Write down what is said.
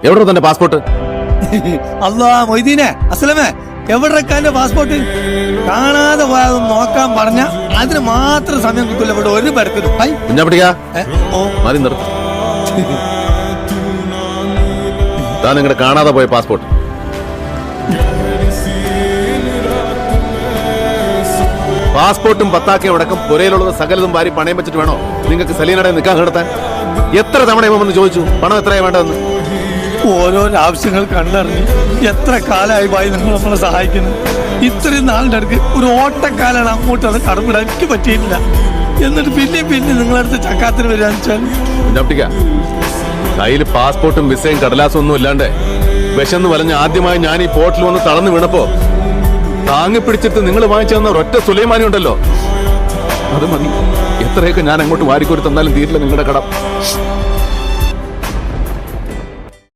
എവിടെ തന്റെ പാസ്പോർട്ട്? അല്ലാ മൊയ്തീനെ, അസ്ലമേ, എവിടെക്കാന്റെ പാസ്പോർട്ട്? കാണാതെ പോയാതൊന്ന് നോക്കാൻ പറഞ്ഞ അതിന് മാത്രം സമയം കിട്ടില്ല. ഇവിടെ ഒരു പരക്കുന്നു. കുഞ്ഞാപ്പിടിക്കാ മതി നിർത്തി. താൻ നിങ്ങളുടെ കാണാതെ പോയ പാസ്പോർട്ട്. പാസ്പോർട്ടും പത്താക്കയും അടക്കം പുരയിലുള്ളത് സകലതും വാരി പണയം വെച്ചിട്ട് വേണോ നിങ്ങൾക്ക് സലീനയുടെ നിക്കാഹ് നടത്താൻ? എത്ര തവണ ഇവന്ന് ചോദിച്ചു പണം എത്രയാ വേണ്ടതെന്ന്? ഓരോരോ ആവശ്യങ്ങൾ കണ്ടറിഞ്ഞ് എത്ര കാലമായി ഭായി നിങ്ങൾ നമ്മളെ സഹായിക്കുന്നു. ഇത്രയും നാളിന്റെ അടുക്ക് ഒരു ഓട്ടക്കാലാണ് അങ്ങോട്ട് അത് കടമ്പിടാൻ എനിക്ക് പറ്റിയിട്ടില്ല. എന്നിട്ട് പിന്നെ നിങ്ങളടുത്ത് ചക്കാത്തിന് വരാന്ന് വെച്ചാൽ കയ്യിൽ പാസ്പോർട്ടും വിസയും കടലാസും ഒന്നും ഇല്ലാണ്ട് വിശന്ന് വലഞ്ഞ് ആദ്യമായി ഞാൻ ഈ പോർട്ടിൽ വന്ന് തളർന്നു വീണപ്പോ താങ്ങി പിടിച്ചിട്ട് നിങ്ങൾ വാങ്ങിച്ചു തന്ന ഒരൊറ്റ സുലൈമാനി ഉണ്ടല്ലോ, അത് മതി. എത്രയൊക്കെ ഞാൻ അങ്ങോട്ട് വാരിക്കോരി തന്നാലും തീരില്ല നിങ്ങളുടെ കടം.